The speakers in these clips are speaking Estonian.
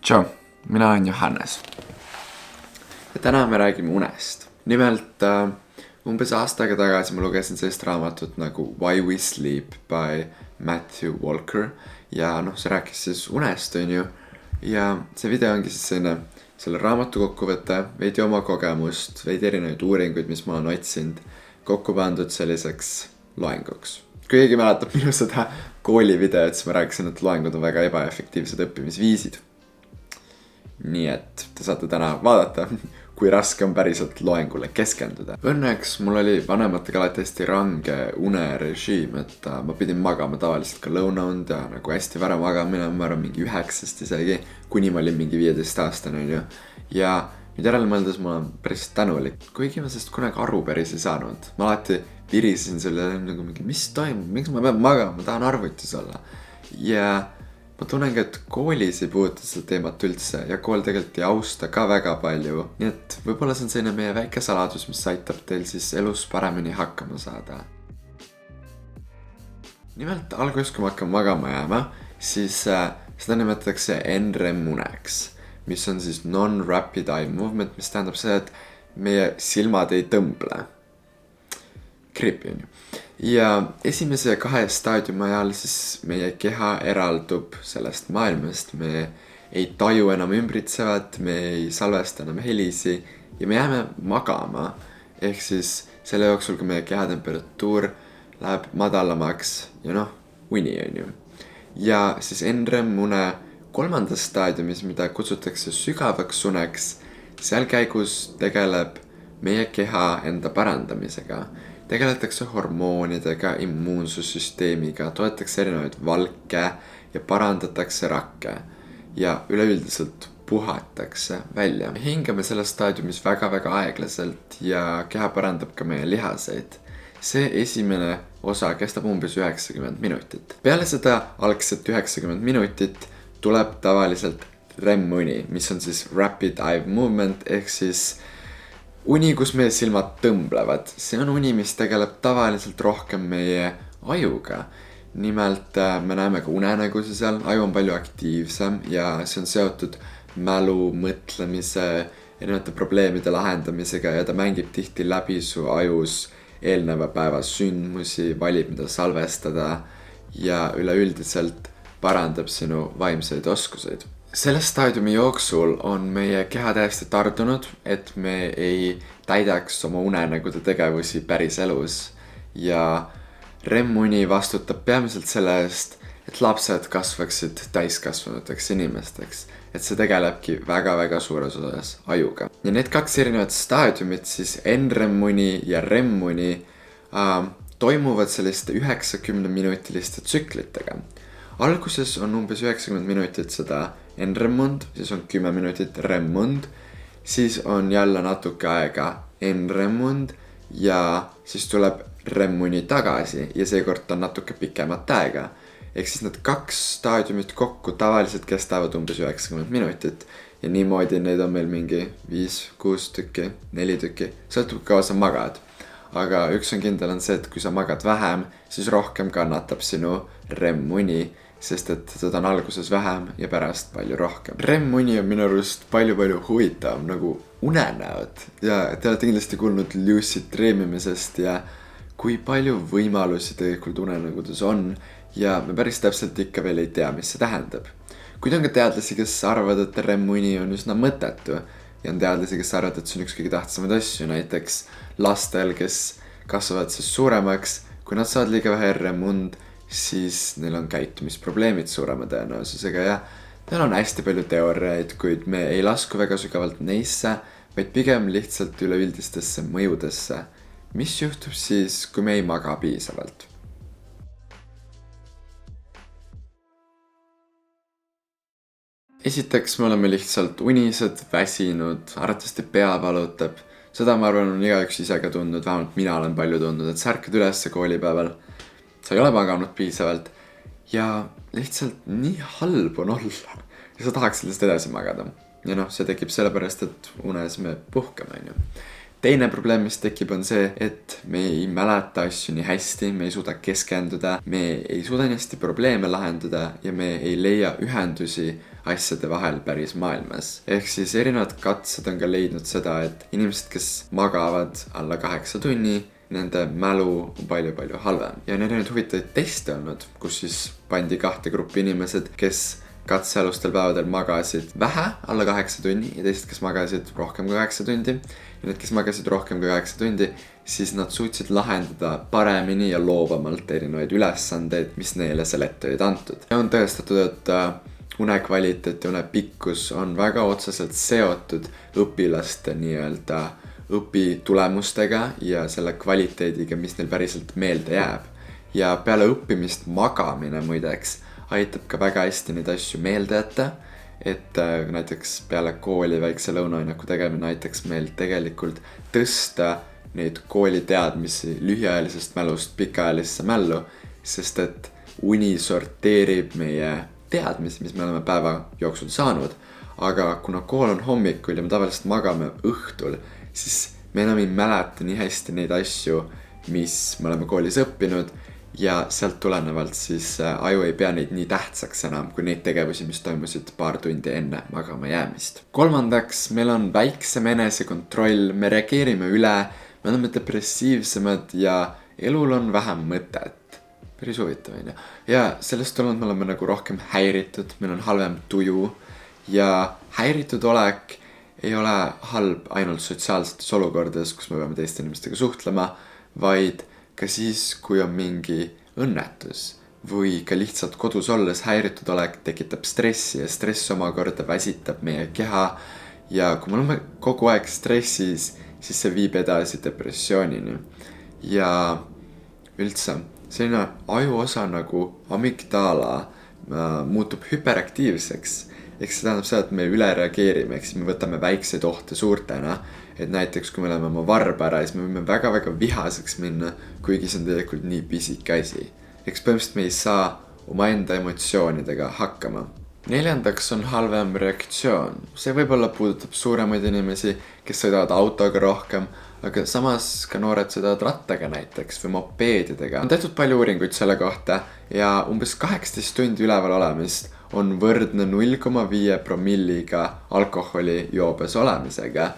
Tšau, mina olen Johannes. Ja täna me räägime unest. Nimelt umbes aasta aega tagasi ma lugesin sellist raamatut nagu Why We Sleep by Matthew Walker. Ja see rääkis siis unest, on ju. Ja see video ongi siis selle raamatu kokkuvõte, veidi oma kogemust, veidi erinevaid uuringuid, mis ma olen otsinud, kokku pandud selliseks loenguks. Kui keegi mäletab minu seda koolivideot, siis ma rääkisin, et loengud on väga ebaefektiivsed õppimisviisid. Nii et te saate täna vaadata, kui raske on päriselt loengule keskenduda. Õnneks mul oli vanematega alati hästi range unerežiim, et ma pidin magama tavaliselt ka lõunaund ja nagu hästi vara magamine, ma arvan mingi 9 isegi, kuni ma olin mingi 15-aastane, on ju. Ja nüüd järele mõeldes ma olen päris tänulik, kuigi ma sellest kunagi aru päris ei saanud. Ma alati virisin selle nagu mingi, mis toimub, miks ma pean magama, ma tahan arvutis olla. Ja ma tunnengi, et koolis ei puuduta seda teemat üldse ja kool tegelikult ei austa ka väga palju. Nii et võib-olla see on selline meie väike saladus, mis aitab teil siis elus paremini hakkama saada. Nimelt alguses, kui ma hakkan magama jääma, siis seda nimetatakse NREM uneks, mis on siis non-rapid eye movement, mis tähendab see, et meie silmad ei tõmble. Creepy on ju. Ja esimese 2 staadiumi ajal siis meie keha eraldub sellest maailmast, me ei taju enam ümbritsevat, me ei salvesta enam helisi ja me jääme magama. Ehk siis selle jooksul, kui meie keha temperatuur läheb madalamaks ja uni on ju. Ja siis NREM une 3. staadiumis, mida kutsutakse sügavaks uneks, seal käigus tegeleb meie keha enda parandamisega. Tegeletakse hormoonidega, immuunsussüsteemiga, toetakse erinevaid valke ja parandatakse rakke ja üleüldiselt puhatakse välja. Me hingame selles staadiumis väga-väga aeglaselt ja keha parandab ka meie lihaseid. See esimene osa kestab umbes 90 minutit. Peale seda algset 90 minutit tuleb tavaliselt REM-uni, mis on siis Rapid Eye Movement ehk siis uni, kus meie silmad tõmblevad. See on uni, mis tegeleb tavaliselt rohkem meie ajuga. Nimelt me näeme ka unenägusi seal, aju on palju aktiivsem ja see on seotud mälu, mõtlemise, erinevate probleemide lahendamisega ja ta mängib tihti läbi su ajus eelneva päeva sündmusi, valib mida salvestada ja üleüldiselt parandab sinu vaimseid oskuseid. Selle staadiumi jooksul on meie keha täiesti tardunud, et me ei täidaks oma unenägude tegevusi päris elus. Ja REM-uni vastutab peamiselt selle eest, et lapsed kasvaksid täiskasvanuteks inimesteks. Et see tegelebki väga-väga suures osas ajuga. Ja need 2 erinevat staadiumit, siis NREM-uni ja REM-uni toimuvad selliste 90-minutiliste tsüklitega. Alguses on umbes 90 minutit seda NREM-und, siis on 10 minutit REM-und, siis on jälle natuke aega NREM-und ja siis tuleb REM-uni tagasi ja seekord on natuke pikemat aega. Ehk siis need 2 staadiumit kokku tavaliselt kestavad umbes 90 minutit ja niimoodi neid on meil mingi 5, 6 tükki, 4 tükki, sõltub kaua sa magad. Aga üks on kindel on see, et kui sa magad vähem, siis rohkem kannatab sinu REM-uni, sest et seda on alguses vähem ja pärast palju rohkem. REM-uni on minu arust palju-palju huvitav nagu unenäod ja te olete kindlasti kuulnud lucid dreamimisest ja kui palju võimalusi tegelikult unenägudes on ja me päris täpselt ikka veel ei tea, mis see tähendab. Kuid on ka teadlasi, kes arvavad, et REM-uni on üsna mõttetu ja on teadlasi, kes arvavad, et see on üks kõige tähtsamaid asju, näiteks lastel, kes kasvavad siis suuremaks, kui nad saavad liiga vähe REM-und, siis neil on käitumisprobleemid suurema tõenäosusega ja neil on hästi palju teooriaid, kuid me ei lasku väga sügavalt neisse, vaid pigem lihtsalt üleüldistesse mõjudesse. Mis juhtub siis, kui me ei maga piisavalt? Esiteks me oleme lihtsalt unised, väsinud, arvatavasti pea valutab. Seda ma arvan on igaüks ise ka tundnud, vähemalt mina olen palju tundnud, et sa ärkad ülesse koolipäeval. Sa ei ole maganud piisavalt ja lihtsalt nii halb on olla ja sa tahaks lihtsalt edasi magada. Ja see tekib sellepärast, et unes me puhkame. teine probleem, mis tekib, on see, et me ei mäleta asju nii hästi, me ei suuda keskenduda, me ei suuda nii hästi probleeme lahendada ja me ei leia ühendusi asjade vahel päris maailmas. Ehk siis erinevad katsed on ka leidnud seda, et inimesed, kes magavad alla 8 tunni, nende mälu on palju halvem. Ja neil on nüüd huvitavaid teste olnud, kus siis pandi 2 gruppi inimesed, kes katsealustel päevadel magasid vähe, alla 8 tunni ja teised, kes magasid rohkem kui 8 tundi. Ja need, kes magasid rohkem kui 8 tundi, siis nad suutsid lahendada paremini ja loovamalt erinevaid ülesandeid, mis neile seal ette olid antud. Ja on tõestatud, et unekvaliteet ja unepikkus on väga otseselt seotud õpilaste nii-öelda õpitulemustega ja selle kvaliteediga, mis neil päriselt meelde jääb. Ja peale õppimist magamine muideks aitab ka väga hästi neid asju meelde jätta, et näiteks peale kooli väikse lõunaaineku tegemine aitaks meil tegelikult tõsta neid kooli teadmisi lühiajalisest mälust pikaajalisse mällu, sest et uni sorteerib meie teadmisi, mis me oleme päeva jooksul saanud, aga kuna kool on hommikul ja me tavaliselt magame õhtul, siis me enam ei mäleta nii hästi neid asju, mis me oleme koolis õppinud ja sealt tulenevalt siis aju ei pea neid nii tähtsaks enam kui neid tegevusi, mis toimusid paar tundi enne magama jäämist. Kolmandaks, meil on väiksem enesekontroll, me reageerime üle, me oleme depressiivsemad ja elul on vähem mõtet. Päris huvitav, on ju. Ja sellest tulenevalt me oleme nagu rohkem häiritud, meil on halvem tuju ja häiritud olek ei ole halb ainult sotsiaalsetes olukordades, kus me peame teiste inimestega suhtlema, vaid ka siis, kui on mingi õnnetus või ka lihtsalt kodus olles häiritud olek tekitab stressi ja stress omakorda väsitab meie keha ja kui me oleme kogu aeg stressis, siis see viib edasi depressioonini. Ja üldse, selline ajuosa nagu amygdala muutub hüperaktiivseks. Ehk see tähendab seda, et me üle reageerime, ehk siis me võtame väikseid ohte suurtena. Et näiteks, kui me oleme oma varba ära, siis me võime väga vihaseks minna, kuigi see on tegelikult nii pisike asi. Eks põhimõtteliselt me ei saa oma enda emotsioonidega hakkama. Neljandaks on halvem reaktsioon. See võib-olla puudutab suuremaid inimesi, kes sõidavad autoga rohkem, aga samas ka noored sõidavad rattaga näiteks või mopeedidega. On tehtud palju uuringuid selle kohta ja umbes 18 tundi üleval olemist on võrdne 0,5 promilliga alkoholi joobes olemisega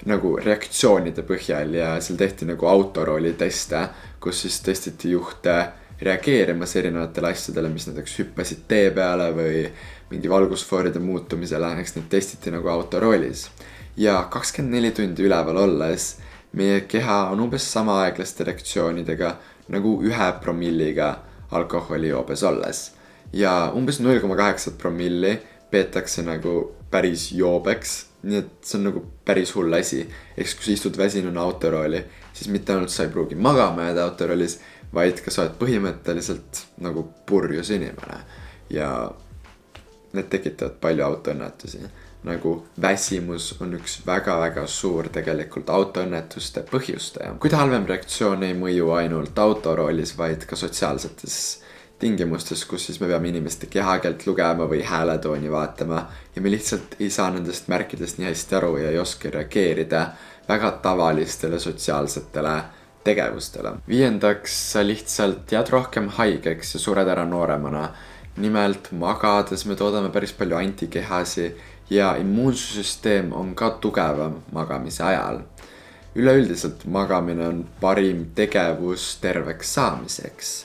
nagu reaktsioonide põhjal ja seal tehti nagu autorooli teste, kus siis testiti juhte reageerimas erinevatele asjadele, mis näiteks hüppasid tee peale või mingi valgusfooride muutumisele, eks neid testiti nagu autoroolis. Ja 24 tundi üleval olles meie keha on umbes sama aeglaste reaktsioonidega nagu 1 promilliga alkoholi joobes olles. Ja umbes 0,8 promilli peetakse nagu päris joobeks, nii et see on nagu päris hull asi. Eks kui sa istud väsinuna autorooli, siis mitte ainult sa ei pruugi magama jääda autoroolis, vaid ka sa oled põhimõtteliselt nagu purjus inimene. Ja need tekitavad palju autoõnnetusi. Nagu väsimus on üks väga suur tegelikult autoõnnetuste põhjustaja. Kuid halvem reaktsioon ei mõju ainult autoroolis, vaid ka sotsiaalsetes tingimustes, kus siis me peame inimeste kehakeelt lugema või hääletooni vaatama ja me lihtsalt ei saa nendest märkidest nii hästi aru ja ei oska reageerida väga tavalistele sotsiaalsetele tegevustele. Viiendaks, sa lihtsalt jääd rohkem haigeks ja sured ära nooremana. Nimelt magades me toodame päris palju antikehasi ja immuunsussüsteem on ka tugevam magamise ajal. Üleüldiselt magamine on parim tegevus terveks saamiseks.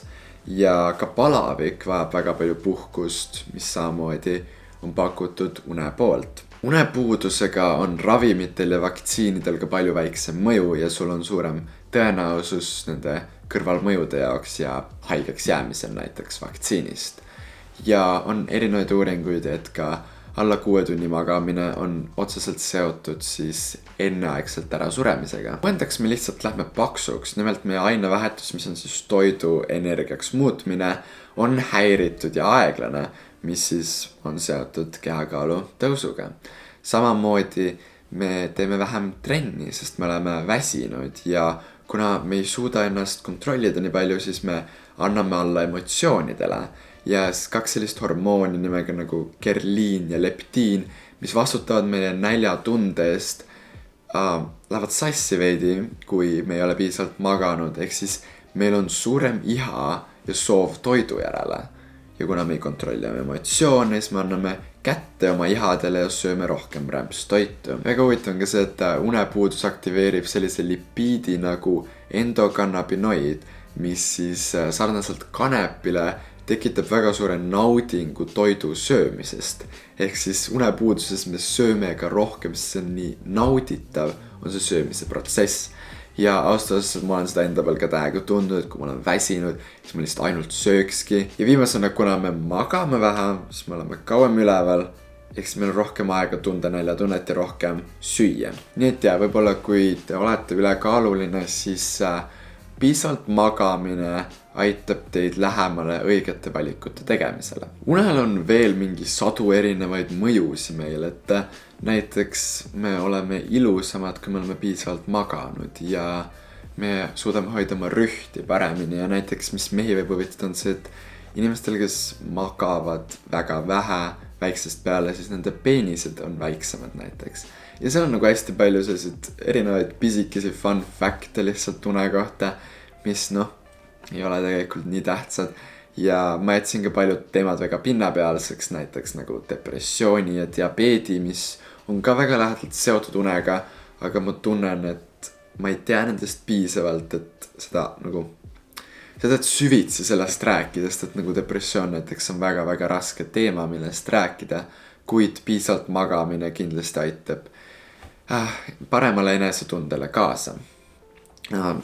Ja ka palavik vajab väga palju puhkust, mis samamoodi on pakutud une poolt. Unepuudusega on ravimitel ja vaktsiinidel ka palju väiksem mõju ja sul on suurem tõenäosus nende kõrvalmõjude jaoks ja haigeks jäämisel näiteks vaktsiinist. Ja on erinevaid uuringuid, et ka alla 6 tunni magamine on otseselt seotud siis enneaegselt ära suremisega. Mõendaks me lihtsalt lähme paksuks, nimelt meie ainevähetus, mis on siis toidu energiaks muutmine, on häiritud ja aeglane, mis siis on seotud kehakaalu tõusuga. Samamoodi me teeme vähem trenni, sest me oleme väsinud ja kuna me ei suuda ennast kontrollida nii palju, siis me anname alla emotsioonidele. Ja 2 sellist hormooni nimega nagu gerliin ja leptiin, mis vastutavad meie näljatunde eest, lähevad sassi veidi, kui me ei ole piisavalt maganud, ehk siis meil on suurem iha ja soov toidu järele. Ja kuna me ei kontrolli oma emotsioone, siis me anname kätte oma ihadele ja sööme rohkem rämpstoitu. Väga huvitav on ka see, et unepuudus aktiveerib sellise lipiidi nagu endokannabinoid, mis siis sarnaselt kanepile tekitab väga suure naudingu toidu söömisest. Ehk siis unepuuduses me sööme ka rohkem, sest see on nii nauditav, on see söömise protsess. Ja austas, ma olen seda enda peal ka täiega tundnud, et kui ma olen väsinud, siis ma lihtsalt ainult söökski. Ja viimasena, kuna me magame vähe, siis me oleme kauem üleval, ehk siis meil on rohkem aega tunda näljatunnet ja rohkem süüa. Nii et võib-olla kui te olete ülekaaluline, siis piisavalt magamine aitab teid lähemale õigete valikute tegemisele. Unel on veel mingi sadu erinevaid mõjusi meil, et näiteks me oleme ilusamad, kui me oleme piisavalt maganud ja me suudame hoida oma rühti paremini ja näiteks, mis mehi võib huvitada, on see, et inimestel, kes magavad väga vähe väiksest peale, siis nende peenised on väiksemad näiteks. Ja seal on nagu hästi palju selliseid erinevaid pisikesi fun fact'e lihtsalt une kohta, mis ei ole tegelikult nii tähtsad. Ja ma jätsin ka paljud teemad väga pinnapealseks, näiteks nagu depressiooni ja diabeedi, mis on ka väga lähedalt seotud unega, aga ma tunnen, et ma ei tea nendest piisavalt, et seda süvitsi sellest rääkida, sest et nagu depressioon näiteks on väga-väga raske teema, millest rääkida, kuid piisavalt magamine kindlasti aitab paremale enesetundele kaasa.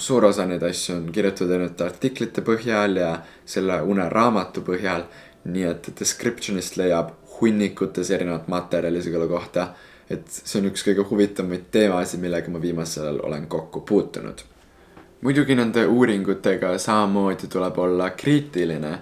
Suur osa neid asju on kirjutatud erinevate artiklite põhjal ja selle uneraamatu põhjal, nii et descriptionist leiab hunnikutes erinevat materjali selle kohta, et see on üks kõige huvitavaid teemasid, millega ma viimasel olen kokku puutunud. Muidugi nende uuringutega samamoodi tuleb olla kriitiline.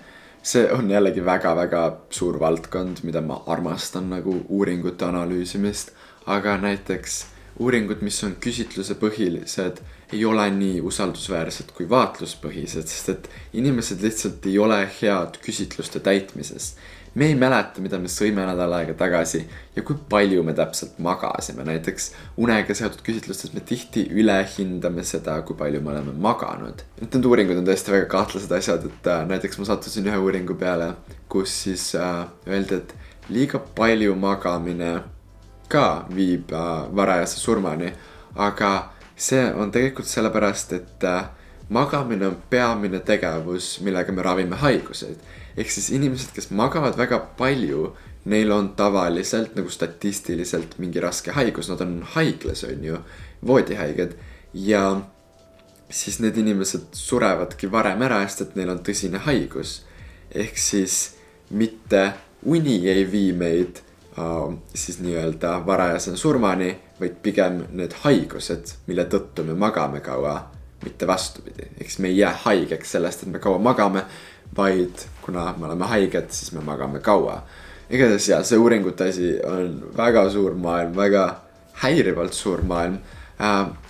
See on jällegi väga-väga suur valdkond, mida ma armastan nagu uuringute analüüsimist, aga näiteks uuringud, mis on küsitluse põhilised, ei ole nii usaldusväärsed kui vaatluspõhised, sest et inimesed lihtsalt ei ole head küsitluste täitmises. Me ei mäleta, mida me sõime nädal aega tagasi ja kui palju me täpselt magasime. Näiteks unega seotud küsitlustes me tihti ülehindame seda, kui palju me oleme maganud. Need uuringud on tõesti väga kahtlased asjad, et näiteks ma sattusin ühe uuringu peale, kus siis öeldi, et liiga palju magamine ka viib varajase surmani, aga see on tegelikult sellepärast, et magamine on peamine tegevus, millega me ravime haiguseid. Ehk siis inimesed, kes magavad väga palju, neil on tavaliselt nagu statistiliselt mingi raske haigus, nad on haiglas, on ju, voodihaiged ja siis need inimesed surevadki varem ära, sest et neil on tõsine haigus. Ehk siis mitte uni ei vii meid siis nii-öelda varajase surmani, vaid pigem need haigused, mille tõttu me magame kaua, mitte vastupidi. Eks me ei jää haigeks sellest, et me kaua magame, vaid kuna me oleme haiged, siis me magame kaua. Igatahes see uuringute asi on väga suur maailm, väga häirivalt suur maailm.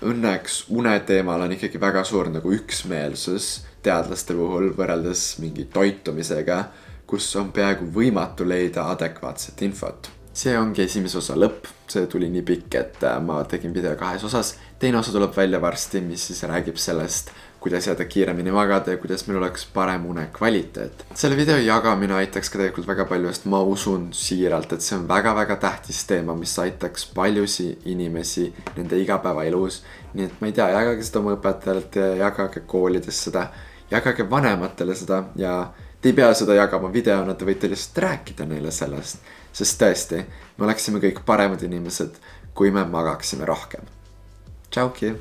Õnneks une teemal on ikkagi väga suur nagu üksmeelsus teadlaste puhul võrreldes mingi toitumisega, kus on peaaegu võimatu leida adekvaatset infot. See ongi esimese osa lõpp, see tuli nii pikk, et ma tegin video 2 osas. Teine osa tuleb välja varsti, mis siis räägib sellest, kuidas jääda kiiremini magada ja kuidas meil oleks parem une kvaliteet. Selle video jagamine aitaks ka tegelikult väga palju, sest ma usun siiralt, et see on väga-väga tähtis teema, mis aitaks paljusi inimesi nende igapäevaelus. Nii et ma ei tea, jagage seda oma õpetajalt ja jagage koolides seda, jagage vanematele seda ja te ei pea seda jagama videona, te võite lihtsalt rääkida neile sellest, sest tõesti, me oleksime kõik paremad inimesed, kui me magaksime rohkem. Tšauki!